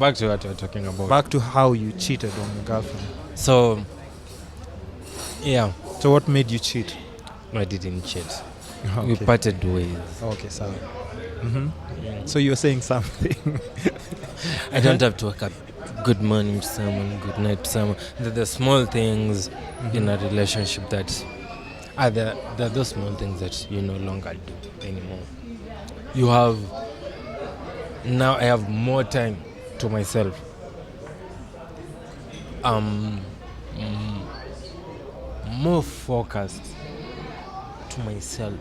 Back to what you're talking about. Back to how you cheated on your girlfriend. So, yeah. So what made you cheat? No, I didn't cheat. Okay. We parted ways. Okay, sorry. So you're saying something. I don't have to wake up good morning to someone, good night to someone. The small things in a relationship that are there are those small things that you no longer do anymore. You have now I have more time to myself. More focused to myself.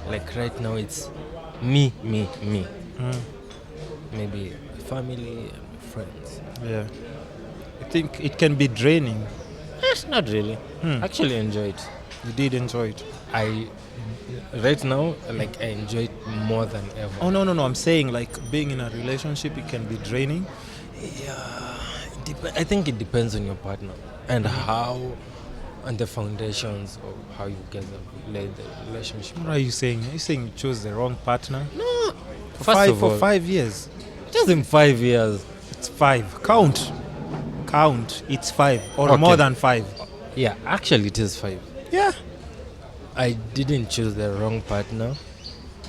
Like right now it's me. Maybe family and friends. Yeah. I think it can be draining. Not really. Actually enjoy it. You did enjoy it. Right now, like I enjoy it more than ever. Oh, no. I'm saying like being in a relationship, it can be draining. Yeah, I think it depends on your partner and how, and the foundations of how you guys have laid the relationship. What are you saying? Are you saying you chose the wrong partner? No, For 5 years. just in 5 years. It's 5. Count. It's 5 or Okay. more than 5. Yeah, actually it is 5. Yeah. I didn't choose the wrong partner.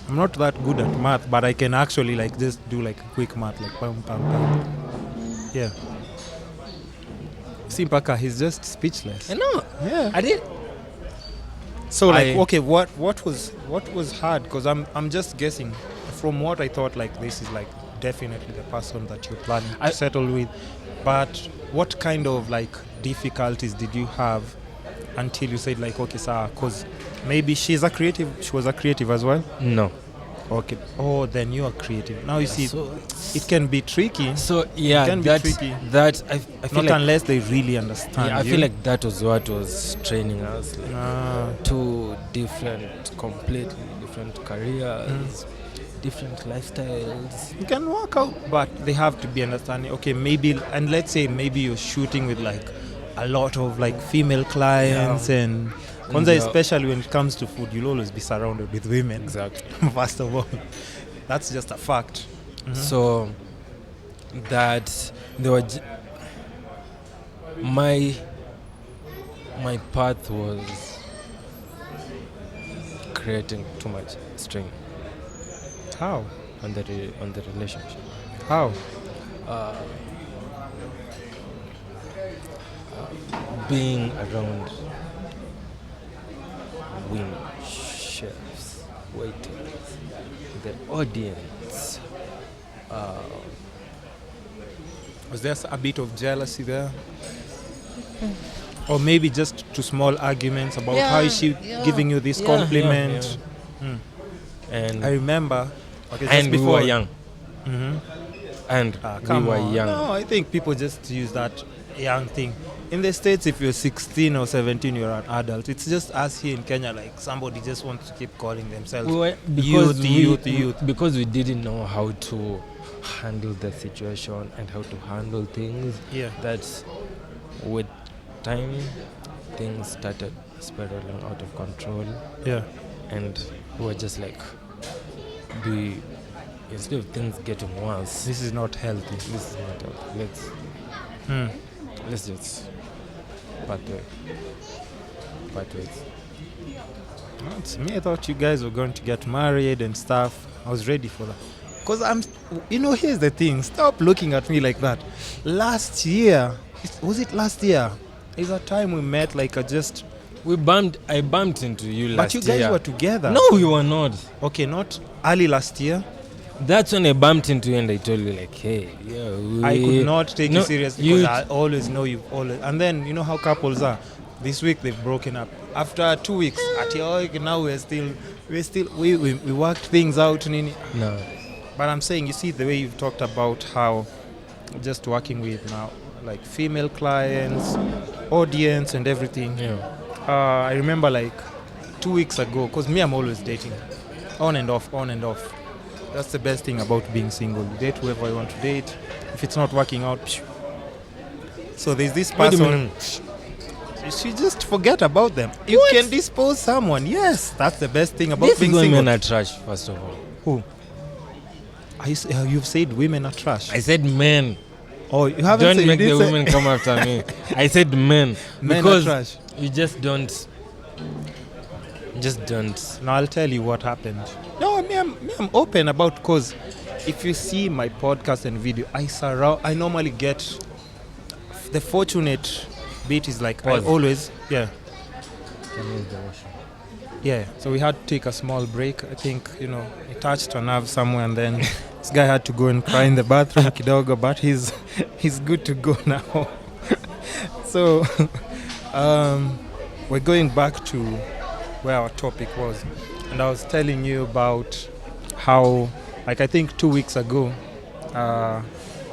I'm not that good at math, but I can actually like just do like a quick math, like pam pam pam. Yeah. See, Mpaka, he's just speechless. I know. Yeah. I did. So like, okay, what was hard? Because I'm just guessing. From what I thought, like this is like definitely the person that you're planning to settle with. But what kind of like difficulties did you have until you said like, okay, sir, because maybe she was a creative as well? No. Okay. Oh, then you are creative. Now you see, So, it can be tricky. so yeah, It can be tricky. that I feel Not like unless they really understand yeah, I you. feel like that was what was training us. Like, Ah, two completely different careers, different lifestyles. it can work out, but they have to be understanding. Okay, maybe, and let's say maybe you're shooting with like a lot of like female clients and Kwanza, especially when it comes to food, you'll always be surrounded with women. Exactly. First of all, that's just a fact. So that they were my path was creating too much strain How? on the relationship. How? Being around women, chefs, waiters, the audience. Was there a bit of jealousy there? Or maybe just two small arguments about how is she giving you this compliment? And I remember. Okay, just and before we were young. And we Come were on. young. No, I think people just use that young thing. In the States, if you're 16 or 17, you're an adult. It's just us here in Kenya, like somebody just wants to keep calling themselves youth. Because we didn't know how to handle the situation and how to handle things. Yeah. That with time, things started spiraling out of control. Yeah. And we were just like, instead of things getting worse, This is not healthy. this is not healthy. Let's just part ways. That's me. I thought you guys were going to get married and stuff. I was ready for that. Because here's the thing. Stop looking at me like that. Last year, was it last year? Is a time we met like I bumped into you last year. But you guys were together. No, we were not. Okay, not early last year. That's when I bumped into you and I told you like, hey, yeah, I could not take you seriously you because I always know you always. And then you know how couples are. This week they've broken up. After 2 weeks, now we worked things out. Nini. No. But I'm saying, you see the way you've talked about how just working with now like female clients, audience and everything. Yeah. I remember like 2 weeks ago, because me, I'm always dating. On and off. That's the best thing about being single. You date whoever you want to date. If it's not working out, phew. So there's this person. You should just forget about them. You can dispose someone. Yes, that's the best thing about being single. This is trash, first of all. Who? You've said women are trash. I said men. Oh, you haven't Don't said, make the women come after me. I said men. Men because are trash. you just don't. Just don't. Now I'll tell you what happened. No, I'm open about, because if you see my podcast and video, I normally get the fortunate bit is like Pause. I always Can use the washroom. yeah. So we had to take a small break. I think it touched a nerve somewhere, and then this guy had to go and cry in the bathroom kidogo, but he's good to go now. So we're going back to where our topic was, and I was telling you about how, like, I think 2 weeks ago,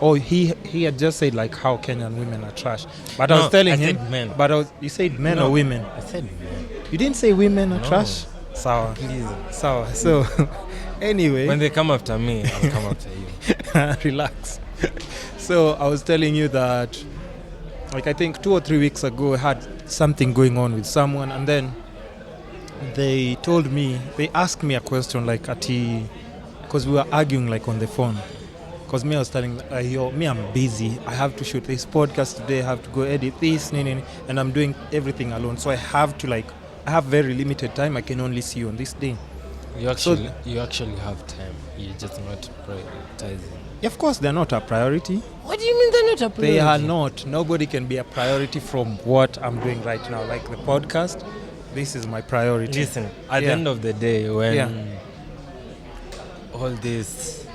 he had just said like how Kenyan women are trash, but I was telling him, said men. but you said men or women? I said men. You didn't say women are No. trash. Sour. Please. Sour. So anyway, When they come after me, I'll come after you. relax. So I was telling you that, like, I think 2 or 3 weeks ago, I had something going on with someone, and then they asked me a question, like, because we were arguing like on the phone. Because I was telling I'm busy. I have to shoot this podcast today. I have to go edit this, and I'm doing everything alone. So I have very limited time. I can only see you on this day. You actually have time. You're just not prioritizing. Yeah, of course, they're not a priority. What do you mean they're not a priority? They are not. Nobody can be a priority from what I'm doing right now. Like the podcast, this is my priority. Listen, at the end of the day, when Yeah. all this,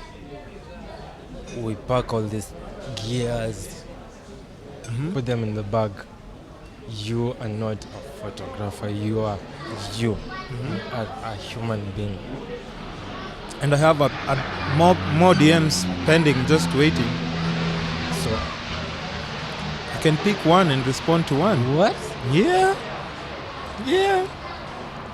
we pack all these gears, put them in the bag, you are not a photographer. You are a human being. And I have a more DMs pending, just waiting. So I can pick one and respond to one. What? Yeah.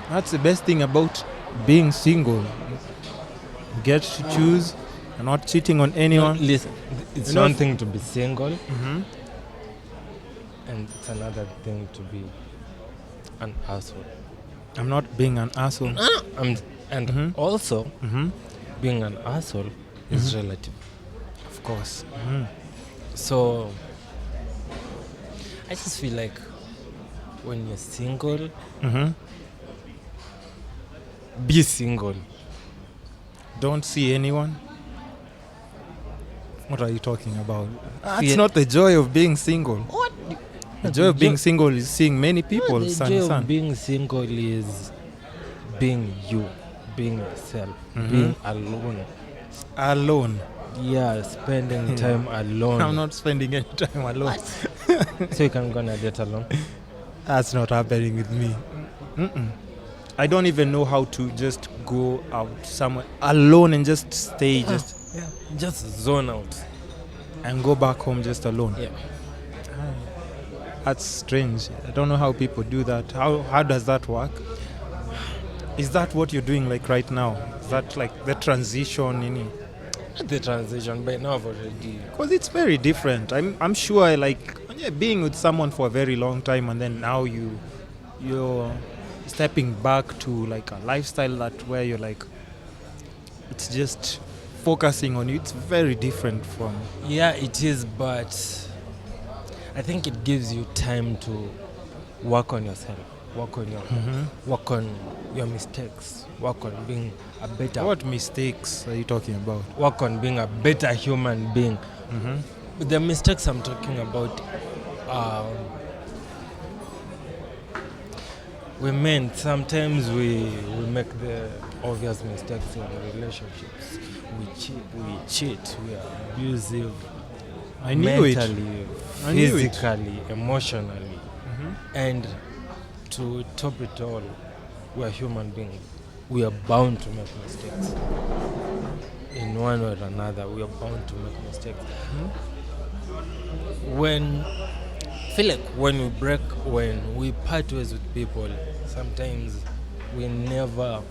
That's the best thing about being single. You get to choose. You're not cheating on anyone. No, listen, it's one thing to be single, and it's another thing to be an asshole. I'm not being an asshole. Also, being an asshole is relative. Of course. So, I just feel like when you're single, be single. Don't see anyone. What are you talking about? That's See, not the joy of being single. What? The joy of being single is seeing many people. The joy of being single is being you, being yourself, being alone. Alone. Yeah, spending time alone. I'm not spending any time alone. So you can go on a date alone? That's not happening with me. I don't even know how to just go out somewhere alone and just stay, just zone out and go back home just alone. Yeah. That's strange. I don't know how people do that. How does that work? Is that what you're doing like right now? Is that like the transition? The transition, but now I've already. Because it's very different. I'm sure being with someone for a very long time, and then now you're stepping back to like a lifestyle where you're like, it's just focusing on you. It's very different from. Yeah, it is, but I think it gives you time to work on yourself, work on your mistakes, work on being a better. What mistakes are you talking about? Work on being a better human being. The mistakes I'm talking about, we meant sometimes we make the obvious mistakes in relationships. We cheat, we are abusive. I knew mentally, physically, emotionally. And to top it all, we are human beings. We are bound to make mistakes. In one way or another, we are bound to make mistakes. I feel like when we part ways with people, sometimes we never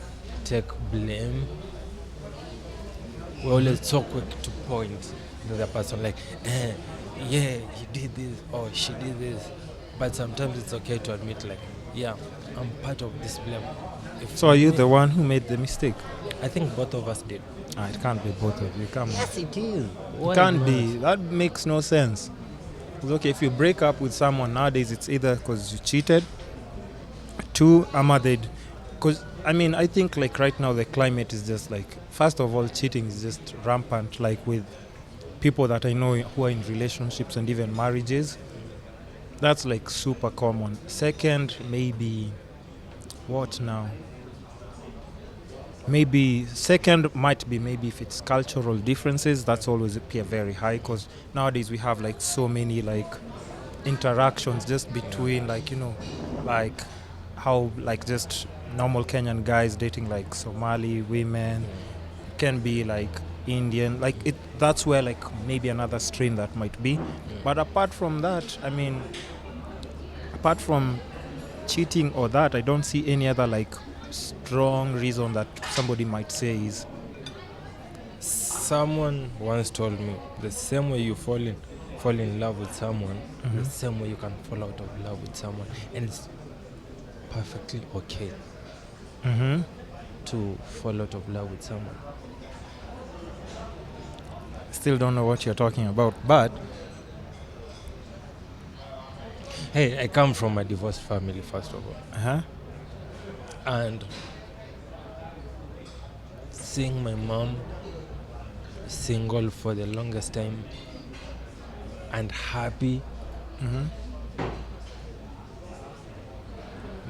take blame. We always so quick to point to the person like, yeah, he did this or she did this. But sometimes it's okay to admit like, yeah, I'm part of this blame. So are you the one who made the mistake? I think both of us did. It can't be both of you. Come on. Yes, it is. It can't be. That makes no sense. It's okay, if you break up with someone nowadays, it's either because you cheated, two, because I think like right now the climate is just like, first of all, cheating is just rampant, like with people that I know who are in relationships and even marriages. That's like super common. Second, maybe what now? Maybe second might be maybe if it's cultural differences, that's always appear very high, because nowadays we have like so many like interactions just between like, like how like just normal Kenyan guys dating like Somali women, can be like Indian, like it. That's where like maybe another strain that might be. But apart from that, apart from cheating or that, I don't see any other like strong reason that somebody might say is. Someone once told me the same way you fall in love with someone, the same way you can fall out of love with someone, and it's perfectly okay to fall out of love with someone. Still don't know what you're talking about, but hey, I come from a divorced family, first of all. And seeing my mom single for the longest time and happy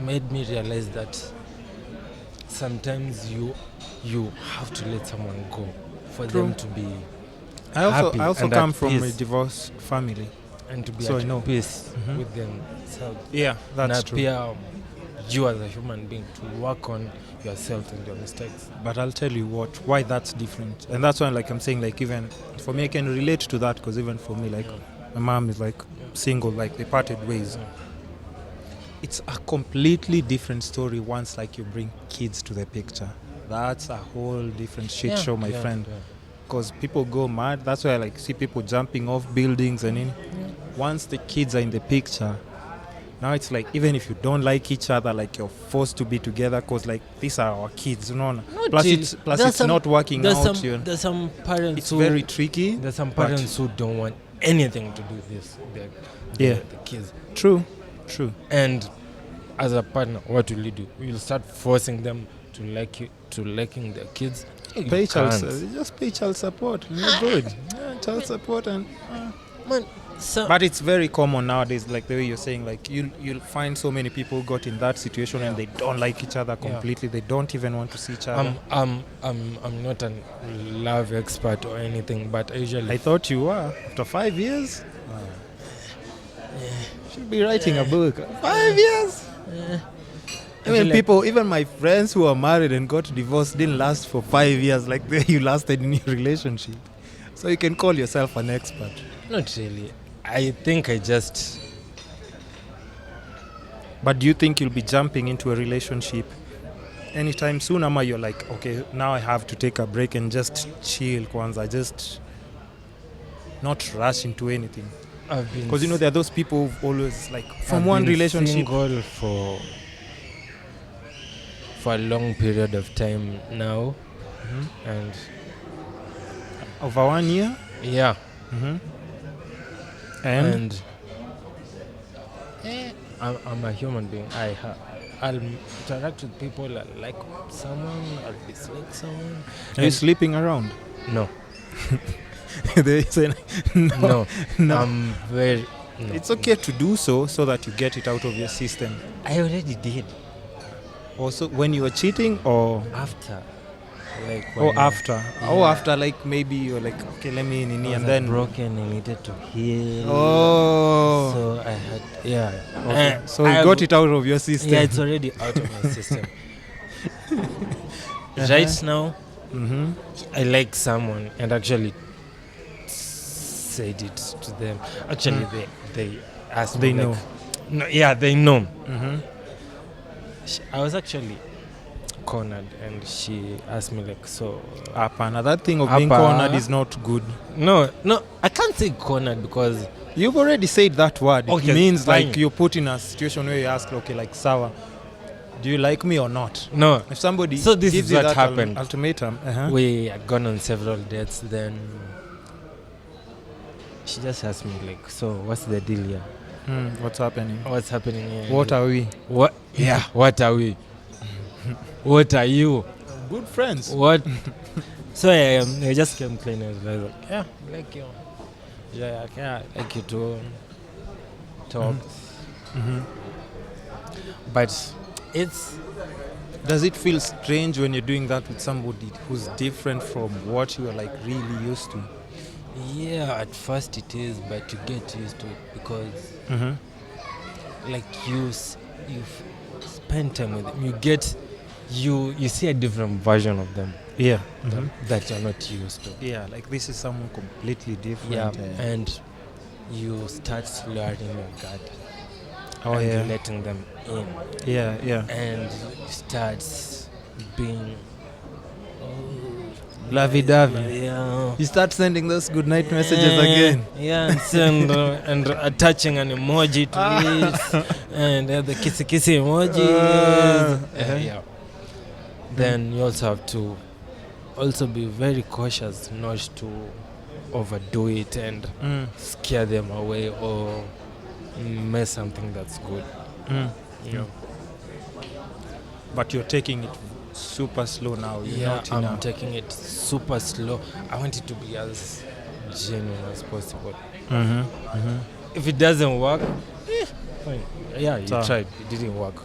made me realize that sometimes you have to let someone go for them to be happy. I also and come at from peace, a divorced family, and to be so I at know. peace with themselves. Yeah, that's and true. appear you as a human being to work on yourself and your mistakes. But I'll tell you why that's different, and that's why like I'm saying, like even for me I can relate to that, because even for me, like my mom is like single, like they parted ways. It's a completely different story once like you bring kids to the picture. That's a whole different shit show, my friend. Because people go mad. That's why I like see people jumping off buildings and in. Once the kids are in the picture, now it's like even if you don't like each other, like you're forced to be together, because like these are our kids, Plus it's not working out. There's some parents it's very tricky. There's some parents who don't want anything to do with this. The kids. True. And as a partner, what will you do? You'll start forcing them to like you, to liking their kids. Just pay child support. You're good. Child support and. But it's very common nowadays, like the way you're saying, like you'll find so many people got in that situation and they don't like each other completely. They don't even want to see each other. I'm not a love expert or anything, but I thought you were. After 5 years, should be writing a book. 5 years. Even my friends who are married and got divorced didn't last for 5 years like you lasted in your relationship. So you can call yourself an expert. Not really. I think I just... But do you think you'll be jumping into a relationship anytime soon? Ama you're like, okay, now I have to take a break and just chill, Kwanzaa. Just not rush into anything. Because there are those people who always like from one relationship. Single for a long period of time now, and over 1 year. Yeah. And I'm a human being. I'll interact with people. I like someone. I'll dislike someone. Are you sleeping around? No. They say no. I'm very... No. It's okay to do so that you get it out of your system. I already did. Also, when you were cheating or after? After. Yeah. After, like maybe you're like, okay, let me and then broken and needed to heal. So I had Okay. So you got it out of your system. Yeah, it's already out of my system. Right now, I like someone and actually said it to them. Actually, they asked me. They know. No, yeah, they know. I was actually cornered and she asked me like, so that thing of being cornered is not good. No, I can't say cornered because you've already said that word. Okay, it means fine. like you're put in a situation where you ask, okay, like sawa, do you like me or not? No. If somebody So this gives is you what that happened. ultimatum, We had gone on several dates. Then she just asked me like, "So what's the deal here? What's happening? What's happening here? What are we? What? Yeah. What are we? What are you? Good friends. What?" So I just came clean and I was like, "Yeah, like you. Yeah, I like you to talk." But it's Does it feel strange when you're doing that with somebody who's different from what you are like really used to? yeah, at first it is, but you get used to it because like you've spent time with them, you see a different version of them Yeah. that you're not used to. Yeah, like this is someone completely different. Yeah, and you start learning your gut Oh, and yeah. letting them in, Yeah. and you start being Lovey-dovey. yeah. You start sending those good night messages again. Yeah, and attaching an emoji to it, and the kissy emojis. Yeah. Then you also have to be very cautious not to overdo it and scare them away or mess something that's good. Yeah. But you're taking it super slow now. You're not in I'm taking it super slow. I want it to be as genuine as possible. If it doesn't work, fine. Yeah, you So- tried. It didn't work.